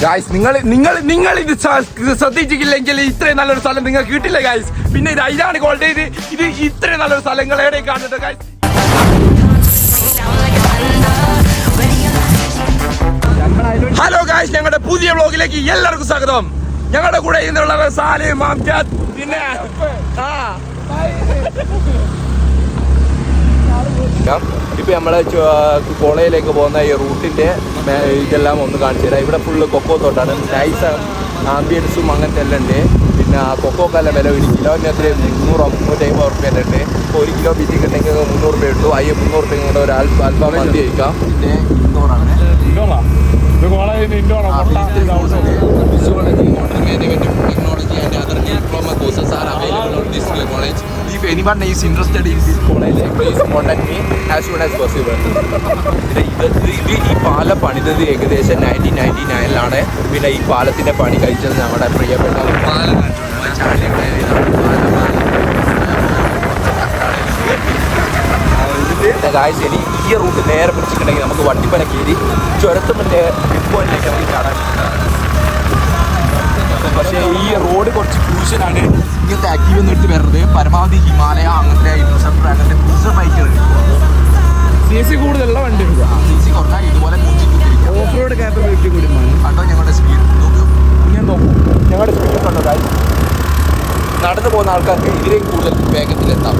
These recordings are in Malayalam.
ഗായ്സ് നിങ്ങൾ ഇത് ശ്രദ്ധിച്ചില്ലെങ്കിൽ ഇത്രയും നല്ലൊരു സ്ഥലം നിങ്ങൾക്ക് കിട്ടില്ല ഗായ്സ്. പിന്നെ ഇതാണ് ഗോൾഡ്. ഇത് ഇത്രയും നല്ലൊരു സ്ഥലം നിങ്ങൾ എവിടെയും കാണുന്നുണ്ട് ഗായ്സ്. ഹലോ ഗായ്സ്, ഞങ്ങളുടെ പുതിയ വ്ളോഗിലേക്ക് എല്ലാവർക്കും സ്വാഗതം. ഞങ്ങളുടെ കൂടെ ഇന്നുള്ള സാലിം, അംജദ്, പിന്നെ ഇപ്പൊ നമ്മളെ കോളേജിലേക്ക് പോകുന്ന ഈ റൂട്ടിന്റെ ഇതെല്ലാം ഒന്ന് കാണിച്ചു തരാം. ഇവിടെ ഫുള്ള് കൊക്കോ തോട്ടാണ്. നൈസ് ആംബിയൻസും അങ്ങനത്തെ എല്ലാം ഉണ്ട്. പിന്നെ കൊക്കോക്കല്ല വില ഒരു കിലോന് എത്ര 300-350 റുപ്യ ഉണ്ട്. ഇപ്പോൾ 1 കിലോ ബീറ്റിംഗ് ഉണ്ടെങ്കിൽ 300 റുപ്യ കിട്ടും. 300 റുപ്യ കൊണ്ട് ഒരു അൽഫാം മന്തി കഴിക്കാം. പിന്നെ ഇൻഡോറാണ് technology and other diploma courses are available on this college. If anyone is interested in this college, please contact me as soon as possible. ഈ പാലം പണിതത് ഏകദേശം 1999-ലാണ്. പിന്നെ ഈ പാലത്തിന്റെ പണി കഴിച്ചത് നമ്മുടെ പ്രിയപ്പെട്ട ഗായ്സ്. ഇനി ഈ റൂട്ട് നേരെ പിടിച്ചിട്ടുണ്ടെങ്കിൽ നമുക്ക് വട്ടിപ്പന കയറി ചുരത്തുമന്റെ വ്യൂ പോയിന്റിലേക്ക് നമുക്ക് കാണാൻ. പക്ഷേ ഈ റോഡ് കുറച്ച് ക്രൂഷ്യലാണ്. ഇങ്ങനത്തെ ആക്റ്റീവ് ഒന്നും എടുത്ത് വരുന്നത് പരമാവധി ഹിമാലയ അങ്ങനത്തെ ഇന്റർസെപ്റ്റർ അങ്ങനത്തെ ക്രൂസർ ബൈക്കുകൾ CC കൂടുതലുള്ള വണ്ടി CC കുറഞ്ഞാൽ ഇതുപോലെ ഓഫ് റോഡ് കാപ്പബിലിറ്റി കൂടി കണ്ടോ. ഞങ്ങളുടെ സ്പീഡ് ഞാൻ നോക്കും. ഞങ്ങളുടെ സ്പീഡ് കണ്ടോ ഗായ്സ്. നടന്നു പോകുന്ന ആൾക്കാർക്ക് ഇതിലേക്ക് കൂടുതൽ വേഗത്തിലെത്താം.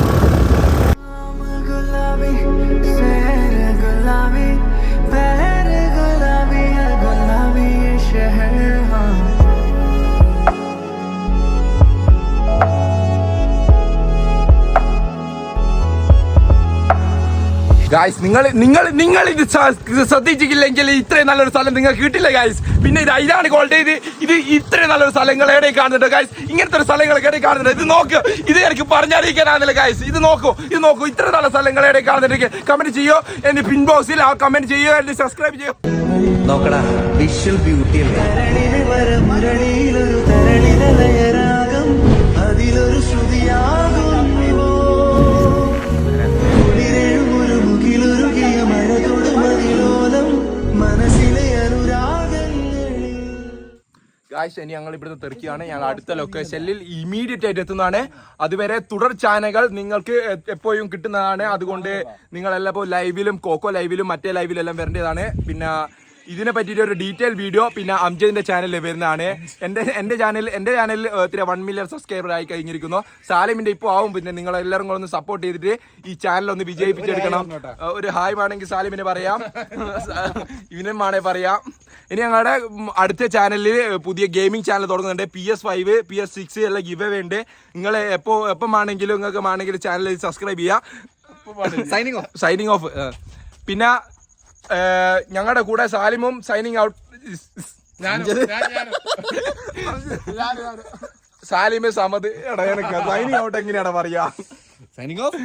ഗായ്സ്, നിങ്ങൾ ഇത് ശ്രദ്ധിച്ചില്ലെങ്കിൽ ഇത്രയും നല്ലൊരു സ്ഥലം നിങ്ങൾക്ക് കിട്ടില്ല ഗായ്സ്. പിന്നെ ഇതാണ് ഗോൾഡ്. ഇത് ഇത്രയും നല്ലൊരു സ്ഥലം നിങ്ങൾ എവിടെയും കാണുന്നുണ്ട് ഗായ്സ്. ഇങ്ങനത്തെ ഒരു സ്ഥലങ്ങൾ എവിടെയും കാണുന്നുണ്ട്. ഇത് നോക്ക്. ഇത് എനിക്ക് പറഞ്ഞറിയിക്കാനാണല്ലോ ഗായ്സ്. ഇത് നോക്കൂ. ഇത്ര നല്ല സ്ഥലങ്ങൾ എവിടെയും കാണുന്നുണ്ടെങ്കിൽ കമന്റ് ചെയ്യോ. എന്റെ പിൻ ബോക്സിൽ ആ കമന്റ് ചെയ്യോ. എന്റെ സബ്സ്ക്രൈബ് ചെയ്യോ. നോക്കടാ, വിഷ്വൽ ബ്യൂട്ടി ഗായ്സ്, ഇനി ഞങ്ങൾ ഇവിടുന്ന് തെറിക്കുകയാണ്. ഞങ്ങൾ അടുത്ത ലൊക്കേഷനിൽ ഇമീഡിയറ്റ് ആയിട്ട് എത്തുന്നതാണ്. അതുവരെ തുടർ ചാനലുകൾ നിങ്ങൾക്ക് എപ്പോഴും കിട്ടുന്നതാണ്. അതുകൊണ്ട് നിങ്ങളെല്ലാം ഇപ്പോൾ ലൈവിലും കോക്കോ ലൈവിലും മറ്റേ ലൈവിലും എല്ലാം വരേണ്ടതാണ്. പിന്നെ ഇതിനെ പറ്റിയിട്ട് ഒരു ഡീറ്റെയിൽ വീഡിയോ പിന്നെ അംജദിന്റെ ചാനലിൽ വരുന്നതാണ്. എന്റെ ചാനലിൽ 1 മില്യൺ സബ്സ്ക്രൈബർ ആയി കഴിഞ്ഞിരിക്കുന്നു. സാലിമിന്റെ ഇപ്പോൾ ആവും. പിന്നെ നിങ്ങൾ എല്ലാവരും കൂടെ ഒന്ന് സപ്പോർട്ട് ചെയ്തിട്ട് ഈ ചാനൽ ഒന്ന് വിജയിപ്പിച്ചെടുക്കണം. ഒരു ഹായ് വേണമെങ്കിൽ സാലിമിന് പറയാം, ഇവനും വേണേ പറയാം. ഇനി ഞങ്ങളുടെ അടുത്ത ചാനലിൽ പുതിയ ഗെയിമിംഗ് ചാനൽ തുടങ്ങുന്നുണ്ട്. PS5 PS6 എല്ലാം ഗിവ് അവേ ഉണ്ട്. നിങ്ങൾ എപ്പം വേണമെങ്കിലും നിങ്ങൾക്ക് വേണമെങ്കിൽ ചാനൽ സബ്സ്ക്രൈബ് ചെയ്യാം. Signing off. പിന്നെ ഞങ്ങളുടെ കൂടെ സാലിമും signing out. Salim Samad. Signing out എങ്ങനെയാണ് പറയാ? Signing of.